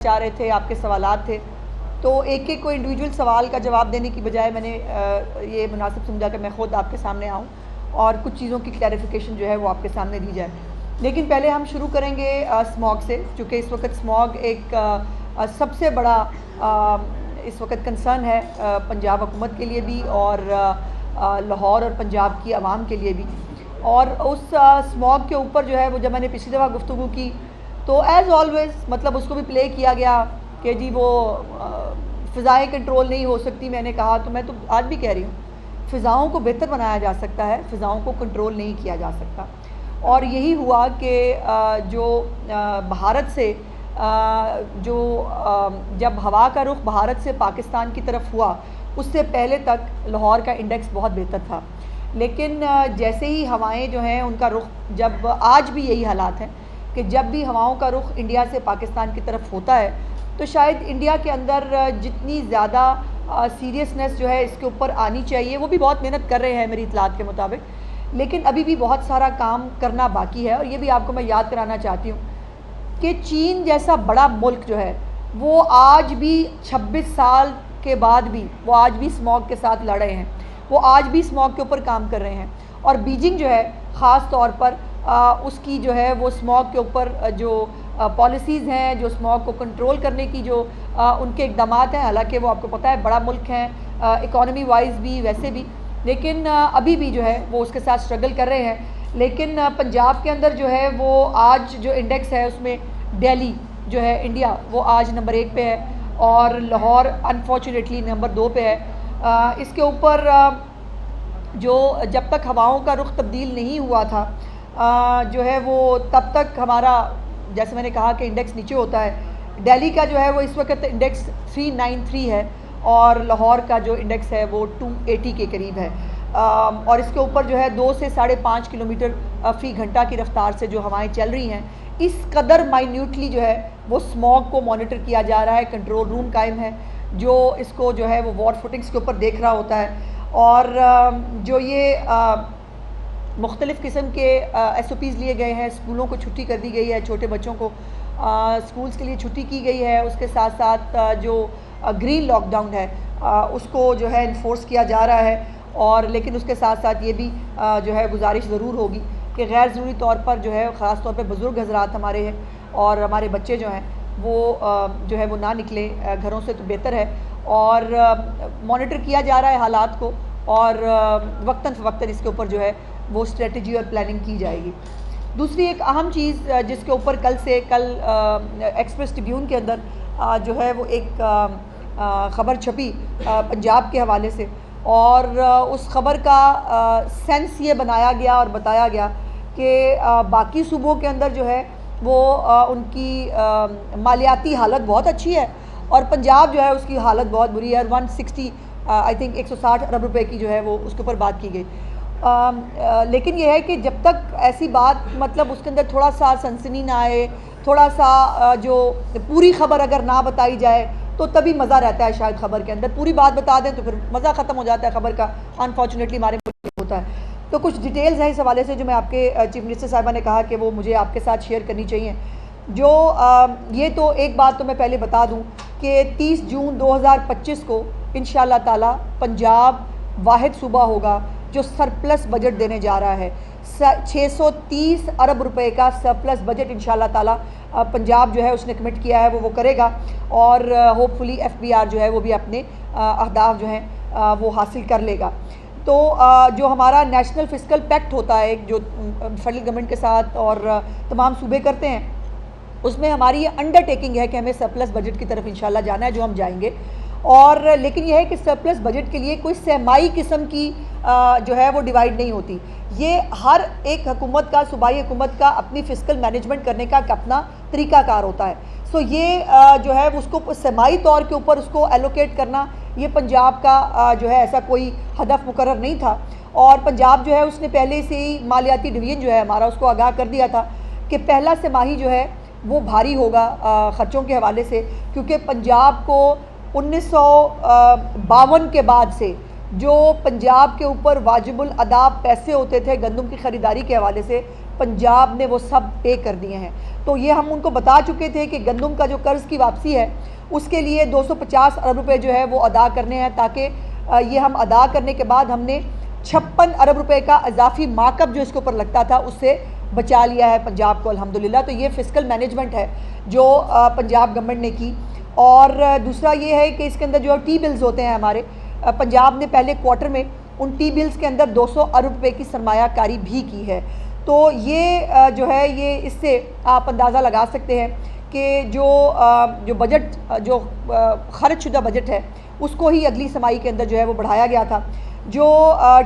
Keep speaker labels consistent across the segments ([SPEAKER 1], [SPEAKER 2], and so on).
[SPEAKER 1] चाह रहे थे, आपके सवालात थे, तो एक एक कोई इंडिविजुअल सवाल का जवाब देने की बजाय मैंने ये मुनासिब समझा कि मैं ख़ुद आपके सामने आऊँ और कुछ चीज़ों की क्लैरिफिकेशन जो है वो आपके सामने दी जाए। लेकिन पहले हम शुरू करेंगे स्मॉग से, चूँकि इस वक्त स्मॉग एक सबसे बड़ा इस वक्त कंसर्न है पंजाब हुकूमत के लिए भी और लाहौर और पंजाब की आवाम के लिए भी। और उस स्मॉग के ऊपर जो है वो जब मैंने पिछली दफ़ा गुफ्तगू की तो एज़ ऑलवेज़ मतलब उसको भी प्ले किया गया कि जी वो फ़िज़ाएँ कंट्रोल नहीं हो सकती। मैंने कहा, तो मैं तो आज भी कह रही हूँ, फ़िज़ाओं को बेहतर बनाया जा सकता है, फ़िज़ाओं को कंट्रोल नहीं किया जा सकता। और यही हुआ कि जो भारत से जब हवा का रुख भारत से पाकिस्तान की तरफ हुआ, उससे पहले तक लाहौर का इंडेक्स बहुत बेहतर था। लेकिन जैसे ही हवाएं जो हैं उनका रुख, जब आज भी यही हालात हैं कि जब भी हवाओं का रुख इंडिया से पाकिस्तान की तरफ होता है तो शायद इंडिया के अंदर जितनी ज़्यादा सीरियसनेस जो है इसके ऊपर आनी चाहिए, वो भी बहुत मेहनत कर रहे हैं मेरी इतलात के मुताबिक, लेकिन अभी भी बहुत सारा काम करना बाकी है। और ये भी आपको मैं याद कराना चाहती हूँ कि चीन जैसा बड़ा मुल्क जो है वो आज भी 26 साल के बाद भी वो आज भी स्मॉग के साथ लड़ रहे हैं, वो आज भी स्मॉग के ऊपर काम कर रहे हैं। और बीजिंग जो है ख़ास तौर पर उसकी जो है वो स्मॉग के ऊपर जो पॉलिसीज़ हैं, जो स्मॉग को कंट्रोल करने की जो उनके इक़दाम हैं, हालांकि वो आपको पता है बड़ा मुल्क है इकॉनमी वाइज भी वैसे भी, लेकिन अभी भी जो है वो उसके साथ स्ट्रगल कर रहे हैं। लेकिन पंजाब के अंदर जो है वो आज जो इंडेक्स है उसमें दिल्ली जो है इंडिया वो आज नंबर 1 पे है और लाहौर अनफॉर्चुनेटली नंबर 2 पे है। इसके ऊपर जो जब तक हवाओं का रुख तब्दील नहीं हुआ था जो है वो तब तक हमारा, जैसे मैंने कहा कि इंडेक्स नीचे होता है। दिल्ली का जो है वो इस वक्त इंडेक्स 393 है और लाहौर का जो इंडेक्स है वो 280 के करीब है। और इसके ऊपर जो है 2 से 5.5 किलोमीटर फ़ी घंटा की रफ्तार से जो हवाएं चल रही हैं, इस कदर माइन्यूटली जो है वो स्मॉग को मॉनिटर किया जा रहा है। कंट्रोल रूम कायम है जो इसको जो है वो वॉर फुटिंग्स के ऊपर देख रहा होता है। और जो ये मुख्तलिफ़ किस्म के SOPs लिए गए हैं, स्कूलों को छुट्टी कर दी गई है, छोटे बच्चों को स्कूल्स के लिए छुट्टी की गई है। उसके साथ साथ जो ग्रीन लॉकडाउन है उसको जो है इन्फोर्स किया जा रहा है। और लेकिन उसके साथ साथ ये भी जो है गुजारिश ज़रूर होगी कि गैर ज़रूरी तौर पर जो है ख़ास तौर पर बुज़ुर्ग हज़रात हमारे हैं और हमारे बच्चे जो हैं वो जो है वो ना निकले घरों से तो बेहतर है। और मॉनिटर किया जा रहा है हालात को और वक्तन फ़वक्तन इसके ऊपर जो है वो स्ट्रेटजी और प्लानिंग की जाएगी। दूसरी एक अहम चीज़ जिसके ऊपर कल एक्सप्रेस ट्रिब्यून के अंदर जो है वो एक ख़बर छपी पंजाब के हवाले से, और उस ख़बर का सेंस ये बनाया गया और बताया गया कि बाकी सूबों के अंदर जो है वो उनकी मालियाती हालत बहुत अच्छी है और पंजाब जो है उसकी हालत बहुत बुरी है। 160 आई थिंक 160 अरब रुपए की जो है वो उसके ऊपर बात की गई। लेकिन यह है कि जब तक ऐसी बात मतलब उसके अंदर थोड़ा सा सनसनी ना आए, थोड़ा सा जो पूरी ख़बर अगर ना बताई जाए तो तभी मज़ा रहता है। शायद ख़बर के अंदर पूरी बात बता दें तो फिर मज़ा ख़त्म हो जाता है ख़बर का, अनफॉर्चुनेटली हमारे मुल्क में होता है। तो कुछ डिटेल्स हैं इस हवाले से जो मैं आपके चीफ मिनिस्टर साहिबा ने कहा कि वो मुझे आपके साथ शेयर करनी चाहिए। जो ये तो एक बात तो मैं पहले बता दूँ कि 30 जून 2025 को इंशाअल्लाह ताला पंजाब वाहिद सूबा होगा जो सरप्लस बजट देने जा रहा है। 630 अरब रुपए का सरप्लस बजट इंशाअल्लाह ताला पंजाब जो है उसने कमिट किया है वो करेगा और होपफुली FBR जो है वो भी अपने अहदाफ जो हैं वो हासिल कर लेगा। तो जो हमारा नेशनल फिस्कल पैक्ट होता है जो फेडरल गवर्नमेंट के साथ और तमाम सूबे करते हैं, उसमें हमारी ये अंडरटेकिंग है कि हमें सरप्लस बजट की तरफ इंशाअल्लाह जाना है, जो हम जाएंगे। और लेकिन यह है कि सरप्लस बजट के लिए कोई सहमाई किस्म की जो है वो डिवाइड नहीं होती। ये हर एक हुकूमत का, सूबाई हुकूमत का अपनी फिस्कल मैनेजमेंट करने का अपना तरीक़ाकार होता है। सो ये जो है उसको सहमाई तौर के ऊपर उसको एलोकेट करना, ये पंजाब का जो है ऐसा कोई हदफ मुकर्रर नहीं था। और पंजाब जो है उसने पहले से ही मालियाती डिवीज़न जो है हमारा उसको आगाह कर दिया था कि पहला तिमाही जो है वो भारी होगा ख़र्चों के हवाले से, क्योंकि पंजाब को 1952 के बाद से जो पंजाब के ऊपर वाजिबुल अदा पैसे होते थे गंदम की ख़रीदारी के हवाले से, पंजाब ने वो सब पे कर दिए हैं। तो ये हम उनको बता चुके थे कि गंदम का जो कर्ज़ की वापसी है उसके लिए 250 अरब रुपये जो है वो अदा करने हैं, ताकि ये हम अदा करने के बाद हमने 56 अरब रुपये का इजाफी मार्कअप जो इसके ऊपर लगता था उससे बचा लिया है पंजाब को अल्हम्दुलिल्लाह। तो ये फिस्कल मैनेजमेंट है जो पंजाब गवर्नमेंट ने की। और दूसरा ये है कि इसके अंदर जो टी बिल्स होते हैं हमारे, पंजाब ने पहले क्वार्टर में उन टी बिल्स के अंदर 200 अरब रुपये की सरमायाकारी भी की है। तो ये जो है ये इससे आप अंदाज़ा लगा सकते हैं कि जो बजट जो खर्च शुदा बजट है उसको ही अगली समाई के अंदर जो है वो बढ़ाया गया था। जो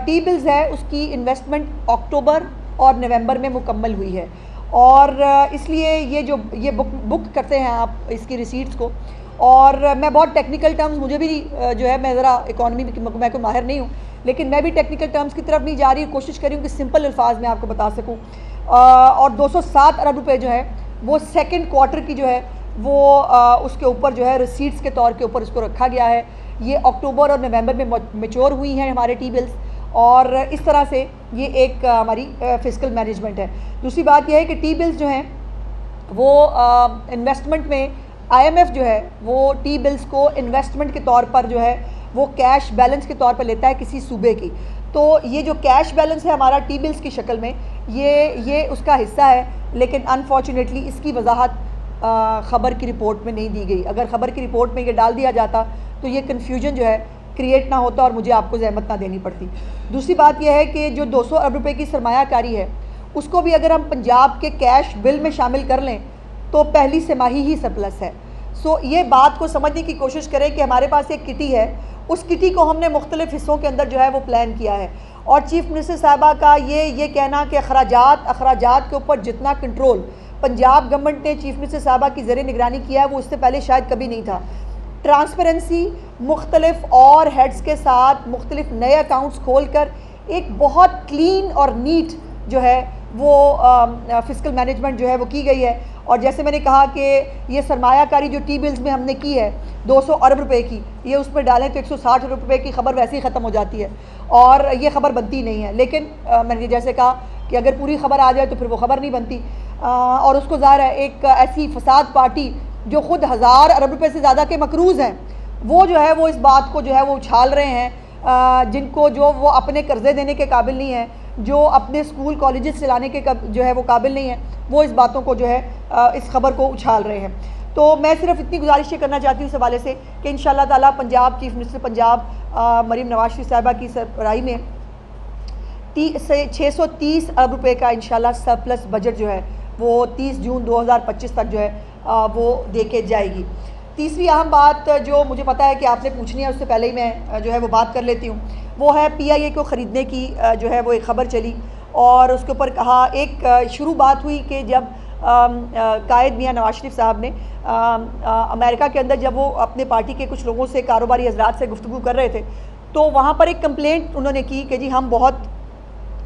[SPEAKER 1] टी बिल्स है उसकी इन्वेस्टमेंट अक्टूबर और नवंबर में मुकम्मल हुई है, और इसलिए ये बुक करते हैं आप इसकी रिसीट्स को। और मैं बहुत टेक्निकल टर्म्स, मुझे भी जो है मैं ज़रा इकॉनमी में कोई माहिर नहीं हूँ, लेकिन मैं भी टेक्निकल टर्म्स की तरफ नहीं जा रही, कोशिश करी हूँ कि सिंपल अल्फाज में आपको बता सकूँ। और 207 अरब रुपये जो है वो सेकंड क्वार्टर की जो है वो उसके ऊपर जो है रिसीट्स के तौर के ऊपर इसको रखा गया है। ये अक्टूबर और नवंबर में मैच्योर हुई हैं हमारे टी बिल्स, और इस तरह से ये एक हमारी फिस्कल मैनेजमेंट है। दूसरी बात यह है कि टी बिल्स जो हैं वो इन्वेस्टमेंट में IMF जो है वो टी बिल्स को इन्वेस्टमेंट के तौर पर जो है वो कैश बैलेंस के तौर पर लेता है किसी सूबे की। तो ये जो कैश बैलेंस है हमारा टी बिल्स की शक्ल में ये उसका हिस्सा है, लेकिन अनफॉर्चुनेटली इसकी वजाहत ख़बर की रिपोर्ट में नहीं दी गई। अगर ख़बर की रिपोर्ट में ये डाल दिया जाता तो ये कन्फ्यूजन जो है क्रिएट ना होता और मुझे आपको ज़हमत ना देनी पड़ती। दूसरी बात यह है कि जो 200 अरब रुपये की सरमायाकारी है उसको भी अगर हम पंजाब के कैश बिल में शामिल कर लें तो पहली तिमाही ही सरप्लस है। सो ये बात को समझने की कोशिश करें कि हमारे पास एक किटी है, उस किटी को हमने मुख्तलिफ हिस्सों के अंदर जो है वो प्लान किया है। और चीफ मिनिस्टर साहबा का ये कहना कि अखराजात के ऊपर जितना कंट्रोल पंजाब गवर्नमेंट ने चीफ मिनिस्टर साहबा की ज़रिए निगरानी किया है वो इससे पहले शायद कभी नहीं था। ट्रांसपेरेंसी, मुख्तलिफ और हेड्स के साथ मुख्तलिफ नए अकाउंट्स खोल कर एक बहुत क्लीन और नीट जो है वो फिस्कल मैनेजमेंट जो है वो की गई है। और जैसे मैंने कहा कि ये सरमायाकारी जो टी बिल्स में हमने की है 200 अरब रुपए की, ये उसमें डालें तो 160 अरब रुपए की खबर वैसे ही ख़त्म हो जाती है और ये खबर बनती नहीं है। लेकिन मैंने जैसे कहा कि अगर पूरी खबर आ जाए तो फिर वो खबर नहीं बनती। और उसको ज़ाहिर है एक ऐसी फसाद पार्टी जो ख़ुद 1000 अरब रुपये से ज़्यादा के मकरूज़ हैं, वो जो है वो इस बात को जो है वो उछाल रहे हैं, जिनको जो वो अपने कर्ज़े देने के काबिल नहीं है, जो अपने स्कूल कॉलेजेस चलाने के जो है वो काबिल नहीं है, वो इस बातों को जो है इस खबर को उछाल रहे हैं। तो मैं सिर्फ इतनी गुजारिश ये करना चाहती हूँ इस हवाले से कि इंशाअल्लाह ताला पंजाब चीफ मिनिस्टर पंजाब मरीम नवाज शरीफ साहिबा की सरबराही में 630 अरब रुपये का इंशाअल्लाह सरप्लस बजट जो है वो 30 जून 2025 तक जो है वो दे के जाएगी। तीसरी अहम बात जो मुझे पता है कि आपने पूछनी है, उससे पहले ही मैं जो है वो बात कर लेती हूँ, वो है PIA को ख़रीदने की जो है वो एक ख़बर चली और उसके ऊपर कहा एक शुरू बात हुई कि जब कायद मियाँ नवाज शरीफ साहब ने अमेरिका के अंदर जब वो अपने पार्टी के कुछ लोगों से कारोबारी हजरात से गुफ्तगू कर रहे थे तो वहाँ पर एक कंप्लेंट उन्होंने की कि जी हम बहुत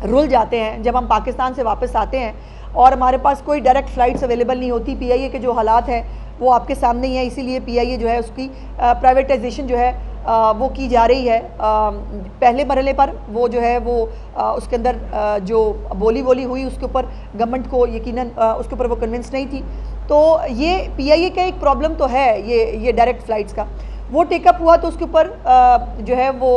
[SPEAKER 1] रुल जाते हैं जब हम पाकिस्तान से वापस आते हैं और हमारे पास कोई डायरेक्ट फ़्लाइट्स अवेलेबल नहीं होती। PIA के जो हालात हैं वो आपके सामने ही है, इसीलिए PIA जो है उसकी प्राइवेटाइजेशन जो है वो की जा रही है। पहले मरहले पर वो जो है वो उसके अंदर जो बोली हुई उसके ऊपर गवर्नमेंट को यकीनन उसके ऊपर वो कन्विंस नहीं थी। तो ये PIA का एक प्रॉब्लम तो है ये डायरेक्ट फ़्लाइट्स का। वो टेकअप हुआ तो उसके ऊपर जो है वो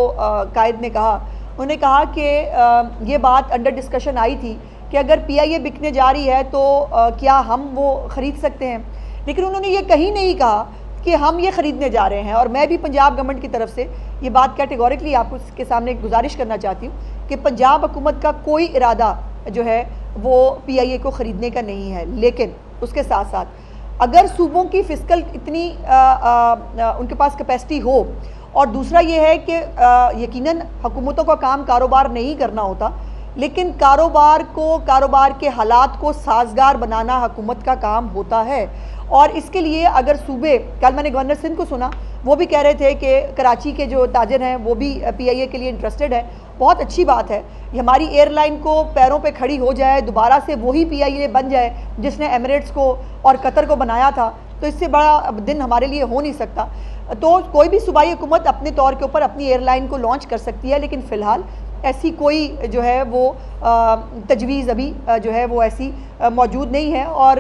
[SPEAKER 1] कायद ने कहा, उन्होंने कहा कि ये बात अंडर डिस्कशन आई थी कि अगर PIA बिकने जा रही है तो क्या हम वो ख़रीद सकते हैं, लेकिन उन्होंने ये कहीं नहीं कहा कि हम ये ख़रीदने जा रहे हैं। और मैं भी पंजाब गवर्नमेंट की तरफ से ये बात कैटेगोरिकली आपको के सामने गुजारिश करना चाहती हूँ कि पंजाब हुकूमत का कोई इरादा जो है वो PIA को ख़रीदने का नहीं है। लेकिन उसके साथ साथ अगर सूबों की फ़िस्कल इतनी उनके पास कैपेसिटी हो, और दूसरा ये है कि यकीनन हुकूमतों का काम कारोबार नहीं करना होता, लेकिन कारोबार के हालात को साजगार बनाना हुकूमत का काम होता है। और इसके लिए अगर सूबे, कल मैंने गवर्नर सिंध को सुना, वो भी कह रहे थे कि कराची के जो ताजिर हैं वो भी PIA के लिए इंटरेस्टेड है। बहुत अच्छी बात है, ये हमारी एयरलाइन को पैरों पे खड़ी हो जाए, दोबारा से वही PIA बन जाए जिसने एमिरेट्स को और कतर को बनाया था। तो इससे बड़ा दिन हमारे लिए हो नहीं सकता। तो कोई भी सूबाई हुकूमत अपने तौर के ऊपर अपनी एयरलाइन को लॉन्च कर सकती है, लेकिन फ़िलहाल ऐसी कोई जो है वो तजवीज़ अभी जो है वो ऐसी मौजूद नहीं है। और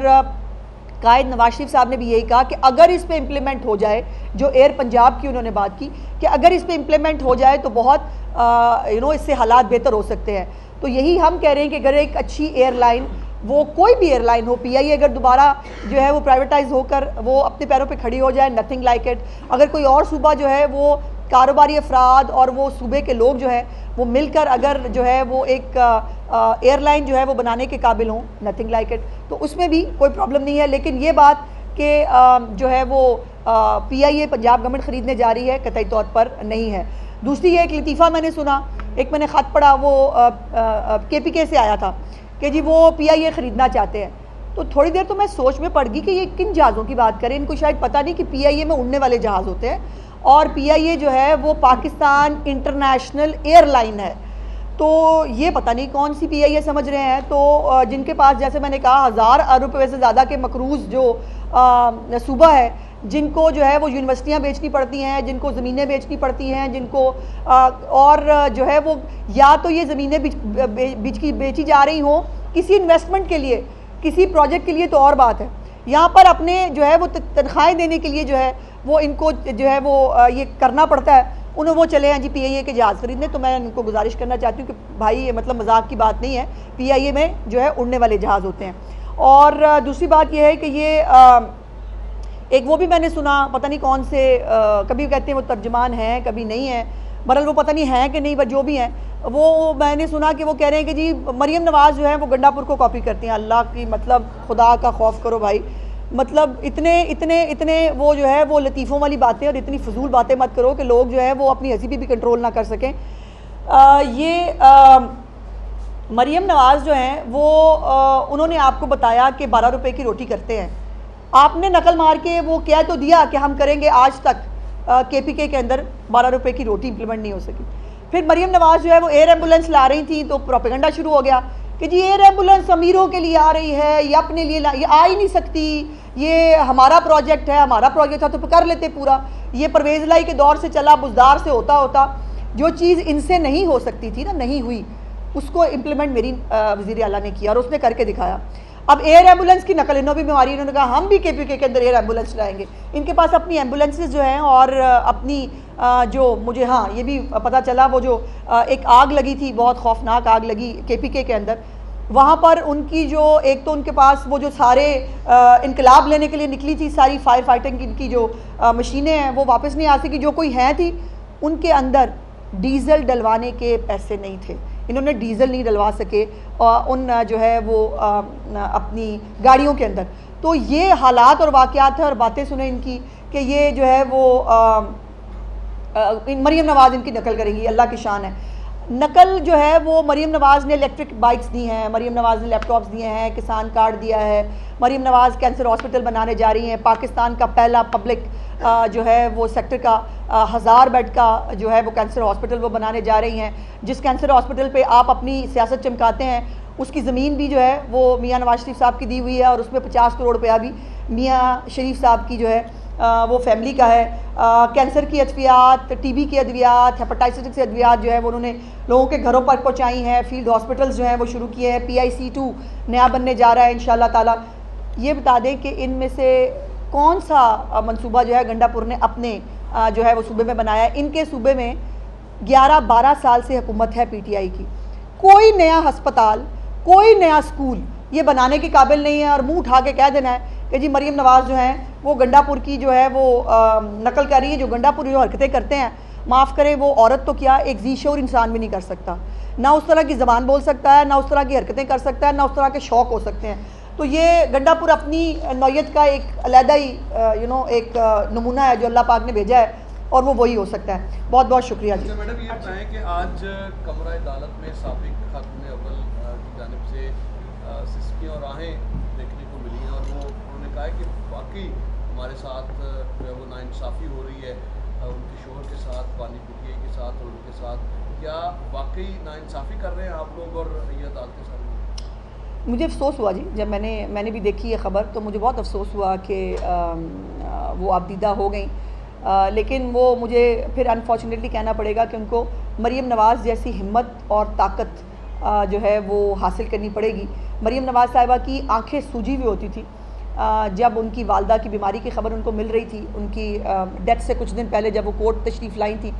[SPEAKER 1] कायद नवाज शरीफ साहब ने भी यही कहा कि अगर इस पे इम्प्लीमेंट हो जाए, जो एयर पंजाब की उन्होंने बात की कि अगर इस पे इम्प्लीमेंट हो जाए तो बहुत इससे हालात बेहतर हो सकते हैं। तो यही हम कह रहे हैं कि अगर एक अच्छी एयरलाइन, वो कोई भी एयरलाइन हो, PIA अगर दोबारा जो है वो प्राइवेटाइज होकर वो अपने पैरों पे खड़ी हो जाए, नथिंग लाइक इट। अगर कोई और सूबा जो है वो कारोबारी अफराद और वो सूबे के लोग जो हैं वो मिलकर अगर जो है वो एक एयरलाइन जो है वो बनाने के काबिल हों, नथिंग लाइक इट, तो उसमें भी कोई प्रॉब्लम नहीं है। लेकिन ये बात कि जो है वो PIA पंजाब गवर्नमेंट ख़रीदने जा रही है, कतई तौर पर नहीं है। दूसरी एक लतीफ़ा मैंने सुना, एक मैंने ख़त पढ़ा, वो KPK से आया था कि जी वो PIA ख़रीदना चाहते हैं। तो थोड़ी देर तो मैं सोच में पड़ गई कि ये किन जहाज़ों की बात करें। इनको शायद पता नहीं कि PIA में उड़ने वाले जहाज़ होते हैं, और PIA जो है वो पाकिस्तान इंटरनेशनल एयरलाइन है। तो ये पता नहीं कौन सी PIA समझ रहे हैं। तो जिनके पास, जैसे मैंने कहा, 1000 अरब रुपये से ज़्यादा के मकरूज़ जो सूबा है, जिनको जो है वो यूनिवर्सिटियाँ बेचनी पड़ती हैं, जिनको ज़मीनें बेचनी पड़ती हैं, जिनको और जो है वो या तो ये ज़मीनें बेची जा रही हों किसी इन्वेस्टमेंट के लिए, किसी प्रोजेक्ट के लिए, तो और बात है। यहाँ पर अपने जो है वो तनख्वाहें देने के लिए जो है वो इनको जो है वो ये करना पड़ता है। उन्हें वो चले हैं जी PIA के जहाज़ खरीदने। तो मैं उनको गुजारिश करना चाहती हूँ कि भाई ये मतलब मजाक की बात नहीं है, PIA में जो है उड़ने वाले जहाज़ होते हैं। और दूसरी बात यह है कि ये एक वो भी मैंने सुना, पता नहीं कौन से कभी कहते हैं वो तर्जमान हैं, कभी नहीं है, बहरहाल वो पता नहीं है कि नहीं, जो भी हैं, वो मैंने सुना कि वो कह रहे हैं कि जी मरियम नवाज़ जो है वो गंडापुर को कॉपी करती हैं। अल्लाह की, मतलब खुदा का खौफ करो भाई, मतलब इतने वो जो है वो लतीफ़ों वाली बातें और इतनी फजूल बातें मत करो कि लोग जो है वो अपनी हंसी भी कंट्रोल ना कर सकें। मरियम नवाज़ जो हैं वो उन्होंने आपको बताया कि 12 रुपये की रोटी करते हैं। आपने नकल मार के वो कह तो दिया कि हम करेंगे, आज तक KPK के अंदर 12 रुपये की रोटी इम्प्लीमेंट नहीं हो सकी। फिर मरियम नवाज़ जो है वो एयर एम्बुलेंस ला रही थी, तो प्रोपेगेंडा शुरू हो गया कि जी एयर एम्बुलेंस अमीरों के लिए आ रही है, ये अपने लिए ये आ ही नहीं सकती, ये हमारा प्रोजेक्ट है, हमारा प्रोजेक्ट था तो कर लेते पूरा। ये परवेज़ लाई के दौर से चला, बुज़दार से होता होता जो चीज़ इनसे नहीं हो सकती थी ना, नहीं हुई, उसको इम्प्लीमेंट मेरी वज़ीर आला ने किया और उसने करके दिखाया। अब एयर एम्बुलेंस की नकल इन्हों भी बीमारी, इन्होंने कहा हम भी KPK के अंदर एयर एम्बुलेंस लाएंगे। इनके पास अपनी एम्बुलेंसेज जो हैं और अपनी जो मुझे हाँ ये भी पता चला, वो जो एक आग लगी थी, बहुत खौफनाक आग लगी KPK के अंदर, वहाँ पर उनकी जो एक तो उनके पास वो जो सारे इनकलाब लेने के लिए निकली थी सारी फायर फाइटिंग की जो मशीनें हैं वो वापस नहीं आ सकी। जो कोई हैं थी उनके अंदर डीज़ल डलवाने के पैसे नहीं थे, इन्होंने डीज़ल नहीं डलवा सके उन जो है वो अपनी गाड़ियों के अंदर। तो ये हालात और वाक़यात है और बातें सुने इनकी कि ये जो है वो मरियम नवाज़ इनकी नकल करेंगी, अल्लाह की शान है। नकल जो है वो मरियम नवाज़ ने इलेक्ट्रिक बाइक्स दी हैं, मरियम नवाज़ ने लैपटॉप्स दिए हैं, किसान कार्ड दिया है, मरियम नवाज़ कैंसर हॉस्पिटल बनाने जा रही हैं, पाकिस्तान का पहला पब्लिक जो है वो सेक्टर का 1000 बेड का जो है वो कैंसर हॉस्पिटल वो बनाने जा रही हैं। जिस कैंसर हॉस्पिटल पे आप अपनी सियासत चमकाते हैं उसकी ज़मीन भी जो है वो मियाँ नवाज शरीफ साहब की दी हुई है, और उसमें 50 करोड़ रुपया भी मियाँ शरीफ साहब की जो है वो फैमिली का है। कैंसर की अद्वियात, TB की अद्वियात, हेपेटाइटिस की अद्वियात जो है वो उन्होंने लोगों के घरों पर पहुँचाई हैं। फील्ड हॉस्पिटल्स जो हैं वो शुरू किए हैं, PIC2 नया बनने जा रहा है इंशाल्लाह ताला। ये बता दें कि इनमें से कौन सा मंसूबा जो है गंडापुर ने अपने जो है वो सूबे में बनाया है। इनके सूबे में 11-12 साल से हुकूमत है PTI की, कोई नया हस्पताल, कोई नया स्कूल ये बनाने के काबिल नहीं है। और मुंह उठा के कह देना है कि जी मरियम नवाज़ जो हैं वो गंडापुर की जो है वो नकल कर रही है। जो गंडापुर जो हरकतें करते हैं, माफ़ करें, वो औरत तो क्या एक ज़ीशोर इंसान भी नहीं कर सकता, ना उस तरह की ज़बान बोल सकता है, ना उस तरह की हरकतें कर सकता है, ना उस तरह के शौक़ हो सकते हैं। तो ये गंडापुर अपनी नौयत का एक अलहदा ही एक नमूना है जो अल्लाह पाक ने भेजा है, और वो वही हो सकता है। बहुत बहुत शुक्रिया जी।
[SPEAKER 2] मैडम ये बताएं कि आज कमरा अदालत में साबिक खातून अव्वल की जानिब से सिस्कियाँ और आहें देखने को मिली हैं, और वो उन्होंने कहा है कि वाकई हमारे साथ जो है वो नाइंसाफ़ी हो रही है उनके शोहर के साथ, पानी PTI के साथ और उनके साथ। क्या वाकई नाइंसाफ़ी कर रहे हैं आप लोग और ये अदालतें सारी?
[SPEAKER 1] मुझे अफसोस हुआ जी, जब मैंने भी देखी ये ख़बर तो मुझे बहुत अफसोस हुआ कि वो आबदीदा हो गई। लेकिन वो मुझे फिर अनफॉर्चुनेटली कहना पड़ेगा कि उनको मरीम नवाज़ जैसी हिम्मत और ताकत जो है वो हासिल करनी पड़ेगी। मरीम नवाज़ साहिबा की आंखें सूजी हुई होती थी जब उनकी वालदा की बीमारी की खबर उनको मिल रही थी, उनकी डेथ से कुछ दिन पहले जब वो कोर्ट तशरीफ़ लाई थी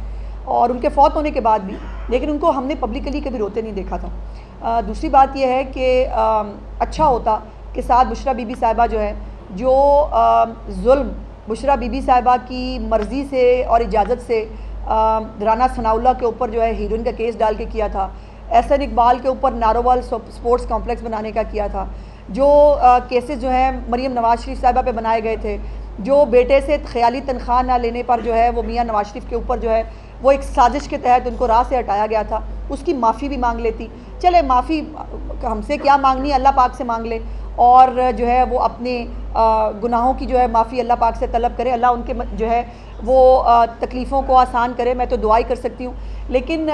[SPEAKER 1] और उनके फ़ौत होने के बाद भी, लेकिन उनको हमने पब्लिकली कभी रोते नहीं देखा था। दूसरी बात यह है कि अच्छा होता कि साथ बुशरा बीबी साहिबा जो है, जो जुल्म बुशरा बीबी साहिबा की मर्ज़ी से और इजाज़त से राना सनाउल्लाह के ऊपर जो है हीरोइन का केस डाल के किया था, एहसन इकबाल के ऊपर नारोवाल स्पोर्ट्स कॉम्प्लेक्स बनाने का किया था, जो केसेस जो हैं मरीम नवाज शरीफ साहिबा पे बनाए गए थे, जो बेटे से ख़याली तनख्वाह ना लेने पर जो है वो मियाँ नवाज शरीफ के ऊपर जो है वो एक साजिश के तहत उनको राह से हटाया गया था, उसकी माफ़ी भी मांग लेती। चले माफ़ी हमसे क्या मांगनी, अल्लाह पाक से मांग ले और जो है वो अपने गुनाहों की जो है माफ़ी अल्लाह पाक से तलब करे, अल्लाह उनके जो है वो तकलीफ़ों को आसान करे। मैं तो दुआ ही कर सकती हूँ, लेकिन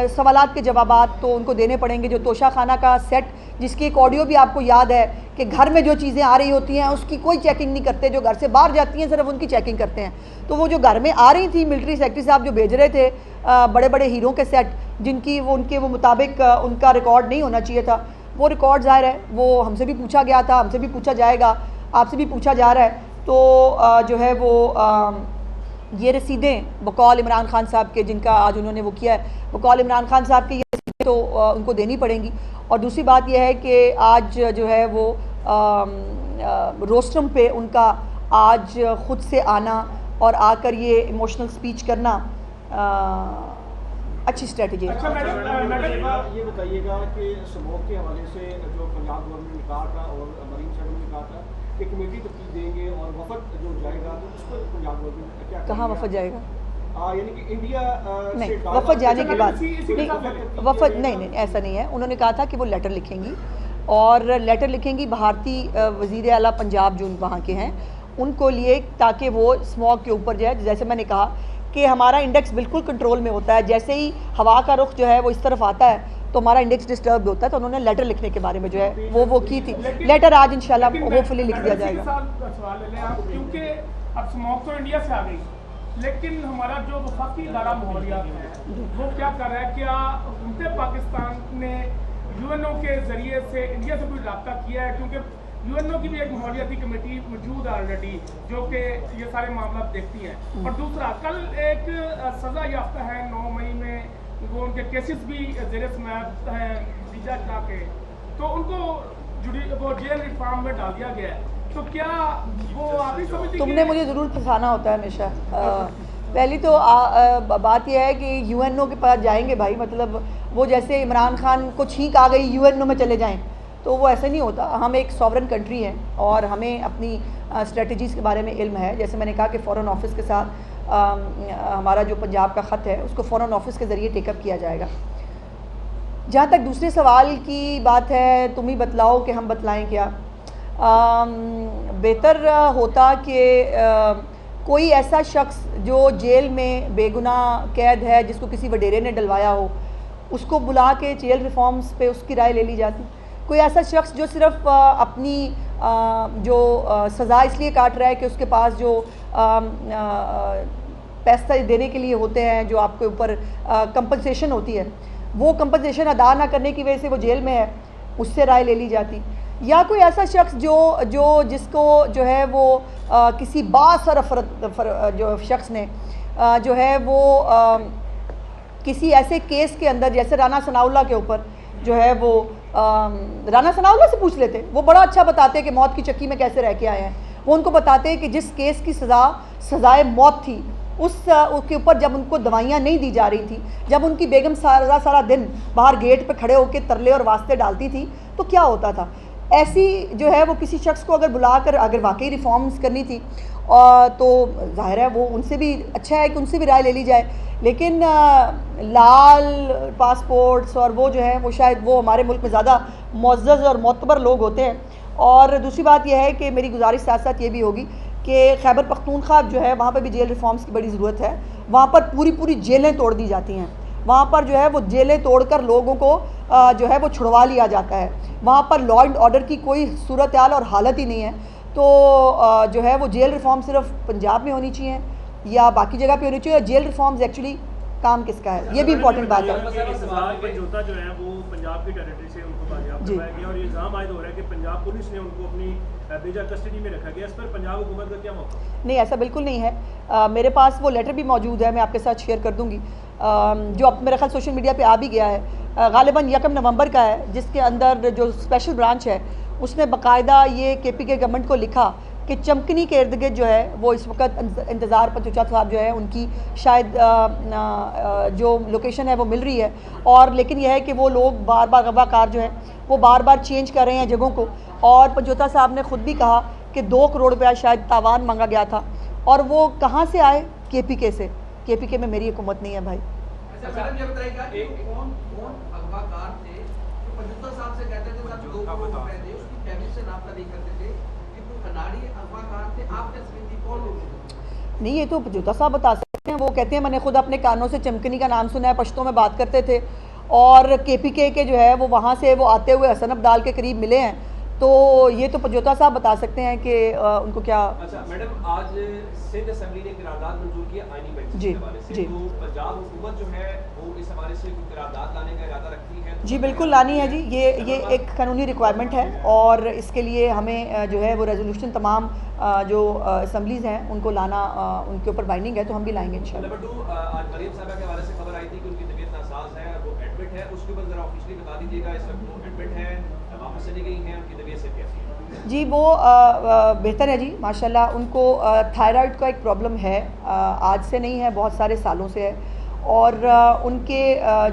[SPEAKER 1] सवालात के जवाबात तो उनको देने पड़ेंगे। जो तोशा खाना का सेट, जिसकी एक ऑडियो भी आपको याद है कि घर में जो चीज़ें आ रही होती हैं उसकी कोई चेकिंग नहीं करते, जो घर से बाहर जाती हैं सिर्फ उनकी चेकिंग करते हैं। तो वो जो घर में आ रही थी, मिलिट्री सेक्रेटरी साहब जो भेज रहे थे बड़े बड़े हीरों के सेट, जिनकी वो मुताबिक उनका रिकॉर्ड नहीं होना चाहिए था, वो रिकॉर्ड ज़ाहिर है वो हमसे भी पूछा गया था, हमसे भी पूछा जाएगा, आपसे भी पूछा जा रहा है। तो जो है वो ये रसीदें बकौल इमरान खान साहब के, जिनका आज उन्होंने वो किया है, बकौल इमरान खान साहब की ये रसीदें तो उनको देनी पड़ेंगी। और दूसरी बात यह है कि आज जो है वो रोस्ट्रम पे उनका आज ख़ुद से आना और आकर ये इमोशनल स्पीच करना अच्छी स्ट्रेटजी है।
[SPEAKER 3] अच्छा मैडम ये बताइएगा कि स्मोक के हवाले से जो पंजाब गवर्नमेंट ने कहा था और मरीम साहब ने कहा था कि कमेटी तब्दील देंगे और वफद जो जाएगा तो उस पर पंजाब गवर्नमेंट क्या
[SPEAKER 1] कहाँ वफद जाएगा?
[SPEAKER 3] यानी कि इंडिया
[SPEAKER 1] नहीं, वफद जाने की बात नहीं, वफद नहीं, ऐसा नहीं है। उन्होंने कहा था कि वो लेटर लिखेंगी और लेटर लिखेंगी भारतीय वज़ीर आला पंजाब जो वहाँ के हैं उनको लिए, ताकि वो स्मॉग के ऊपर जाए। जैसे मैंने कहा कि हमारा इंडेक्स बिल्कुल कंट्रोल में होता है, जैसे ही हवा का रुख जो है वो इस तरफ आता है तो हमारा इंडेक्स डिस्टर्ब होता है। तो उन्होंने लेटर लिखने के बारे में जो है वो की थी। लेटर आज इंशाल्लाह होपफुली लिख दिया जाएगा।
[SPEAKER 4] क्योंकि अब स्मॉग तो इंडिया से आ गई, लेकिन हमारा जो वफाकी इदारा माहौलियात है वो क्या कर रहा है, क्या उनसे पाकिस्तान ने यूएनओ के जरिए से इंडिया से कोई रब्ता किया है? क्योंकि यूएनओ की भी एक माहौलियाती कमेटी मौजूद है ऑलरेडी जो कि ये सारे मामला देखती है। और दूसरा, कल एक सज़ा याफ्ता है 9 मई में, वो उनके केसेस भी ज़ेर समाअत हैं वीजा चला के, तो उनको वो जेल रिफॉर्म में डाल दिया गया है। तो क्या वो आप ही समझते?
[SPEAKER 1] तुमने मुझे ज़रूर फंसाना होता है हमेशा। पहली तो बात यह है कि यूएनओ के पास जाएंगे भाई, मतलब वो जैसे इमरान खान को छींक आ गई यूएनओ में चले जाएं, तो वो ऐसा नहीं होता। हम एक सॉवरन कंट्री हैं और हमें अपनी स्ट्रेटजीज़ के बारे में इल्म है। जैसे मैंने कहा कि फ़ॉरेन ऑफिस के साथ हमारा जो पंजाब का ख़त है उसको फ़ॉरेन ऑफिस के ज़रिए टेकअप किया जाएगा। जहाँ तक दूसरे सवाल की बात है, तुम ही बतलाओ कि हम बतलाएं क्या? बेहतर होता कि कोई ऐसा शख्स जो जेल में बेगुनाह कैद है, जिसको किसी वडेरे ने डलवाया हो, उसको बुला के जेल रिफॉर्म्स पे उसकी राय ले ली जाती। कोई ऐसा शख्स जो सिर्फ अपनी जो सज़ा इसलिए काट रहा है कि उसके पास जो पैसा देने के लिए होते हैं, जो आपके ऊपर कंपनसेशन होती है, वो कंपनसेशन अदा ना करने की वजह से वो जेल में है, उससे राय ले ली जाती। या कोई ऐसा शख्स जो जिसको जो है वो किसी बासर जो शख्स ने जो है वो किसी ऐसे केस के अंदर, जैसे राना सनाउल्लाह के ऊपर जो है वो राना सनाउल्लाह से पूछ लेते, वो बड़ा अच्छा बताते कि मौत की चक्की में कैसे रह के आए हैं। वो उनको बताते कि जिस केस की सज़ाए मौत थी उसके ऊपर जब उनको दवाइयाँ नहीं दी जा रही थी, जब उनकी बेगम सारा दिन बाहर गेट पे खड़े होकर तरले और वास्ते डालती थी, तो क्या होता था। ऐसी जो है वो किसी शख्स को अगर बुलाकर अगर वाकई रिफॉर्म्स करनी थी तो जाहिर है वो उनसे भी अच्छा है कि उनसे भी राय ले ली जाए। लेकिन लाल पासपोर्ट्स और वो जो है वो शायद वो हमारे मुल्क में ज़्यादा मुअज़्ज़ज़ और मोतबर लोग होते हैं। और दूसरी बात यह है कि मेरी गुजारिश साथ साथ ये भी होगी कि खैबर पख्तूनख्वा जो है वहाँ पर भी जेल रिफॉर्म्स की बड़ी ज़रूरत है। वहाँ पर पूरी जेलें तोड़ दी जाती हैं। वहाँ पर जो है वो जेलें तोड़कर लोगों को जो है वो छुड़वा लिया जाता है। वहाँ पर लॉ एंड ऑर्डर की कोई सूरत हाल और हालत ही नहीं है। तो जो है वो जेल रिफॉर्म सिर्फ पंजाब में होनी चाहिए या बाकी जगह पे होनी चाहिए। जेल रिफॉर्म्स एक्चुअली काम किसका है, ये भी इंपॉर्टेंट बात है।
[SPEAKER 5] जोता जो है वो पंजाब की टेरिटरी से उनको बाजियाब करवाया गया और ये इल्जाम आयद हो रहा है कि पंजाब पुलिस ने उनको अपनी बेजा कस्टडी में रखा गया। इस पर पंजाब हुकूमत का क्या मौका?
[SPEAKER 1] नहीं, ऐसा बिल्कुल नहीं है। मेरे पास वो लेटर भी मौजूद है, मैं आपके साथ शेयर कर दूंगी, जो अब मेरा ख्याल सोशल मीडिया पे आ भी गया है। गालिबन 1 नवंबर का है, जिसके अंदर जो स्पेशल ब्रांच है उसने बाकायदा ये KPK गवर्नमेंट को लिखा कि चमकनी के इर्द गिर्द जो है वो इस वक्त इंतज़ार पर चौचा साहब जो है उनकी शायद जो लोकेशन है वो मिल रही है, और लेकिन यह है कि वो लोग बार बार अगवाकार जो है वो बार बार चेंज कर रहे हैं जगहों को। और पंजोता साहब ने ख़ुद भी कहा कि 2 करोड़ रुपया शायद तावान मांगा गया था, और वो कहाँ से आए? KPK से। KPK में मेरी हुकूमत नहीं है भाई।
[SPEAKER 6] अच्छा मैडम, ये बताइएगा कि कौन अगवाकार थे जो पंजोता साहब से कहते थे सर 2 करोड़ रुपए दे, उसकी फैमिली से रब्ता नहीं करते थे कि कोई खिलाड़ी अगवाकार थे? आप क्या समझती, कौन लोग थे?
[SPEAKER 1] नहीं, ये तो पंजोता साहब बता सकते हैं। वो कहते हैं मैंने खुद अपने कानों से चमकनी का नाम सुना है, पश्तो में बात करते थे, और KPK के जो है वो वहाँ से वो आते हुए हसन अब्दाल के करीब मिले हैं। तो ये तो पंजोता साहब बता सकते हैं कि उनको क्या।
[SPEAKER 7] अच्छा मैडम, आज सिंध असेंबली ने करारदाद मंजूर किया आईनी बेंच के हवाले से, तो पंजाब हुकूमत जो है वो इस हवाले से कोई करारदाद लाने का इरादा रखती है?
[SPEAKER 1] जी बिल्कुल लानी है जी, ये एक कानूनी रिक्वायरमेंट है, और इसके लिए हमें जो है वो रेजोल्यूशन तमाम जो असम्बलीज़ हैं उनको लाना उनके ऊपर बाइंडिंग है, तो हम भी लाएंगे इंशाल्लाह।
[SPEAKER 7] नंबर 2, आज मरीम साहबा के हवाले से खबर आई थी कि उनकी तबीयत नासाज है, वो एडमिट है, उसके ऊपर जरा ऑफिशियली बता दीजिएगा, इस वक्त वो एडमिट है, वापस चली गई हैं, उनकी तबीयत से कैसी है?
[SPEAKER 1] जी वो बेहतर है जी माशाल्लाह। उनको थायराइड का एक प्रॉब्लम है, आज से नहीं है, बहुत सारे सालों से है, और उनके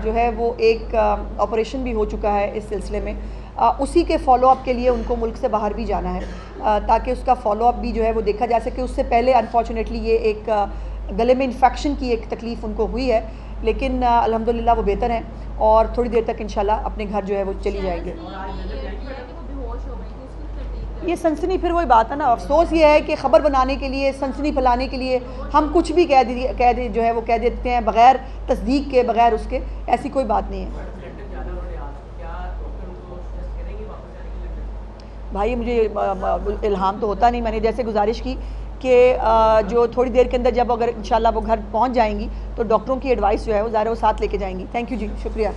[SPEAKER 1] जो है वो एक ऑपरेशन भी हो चुका है इस सिलसिले में। उसी के फॉलोअप के लिए उनको मुल्क से बाहर भी जाना है, ताकि उसका फॉलोअप भी जो है वो देखा जा सके। उससे पहले अनफॉर्चुनेटली ये एक गले में इन्फेक्शन की एक तकलीफ़ उनको हुई है, लेकिन अल्हम्दुलिल्लाह वो बेहतर हैं, और थोड़ी देर तक इंशाल्लाह अपने घर जो है वो चली जाएंगे। ये सनसनी, फिर वही बात है ना, अफसोस ये है कि ख़बर बनाने के लिए, सनसनी फैलाने के लिए हम कुछ भी कह दे जो है वो कह देते हैं बग़ैर तस्दीक के, बग़ैर उसके। ऐसी कोई बात नहीं है भाई, मुझे इल्हाम तो होता नहीं। मैंने जैसे गुजारिश की कि जो थोड़ी देर के अंदर जब अगर इंशाल्लाह वो घर पहुंच जाएंगी तो डॉक्टरों की एडवाइस जो है वो ज़ाहिर वो साथ लेके जाएंगी। थैंक यू जी, शुक्रिया।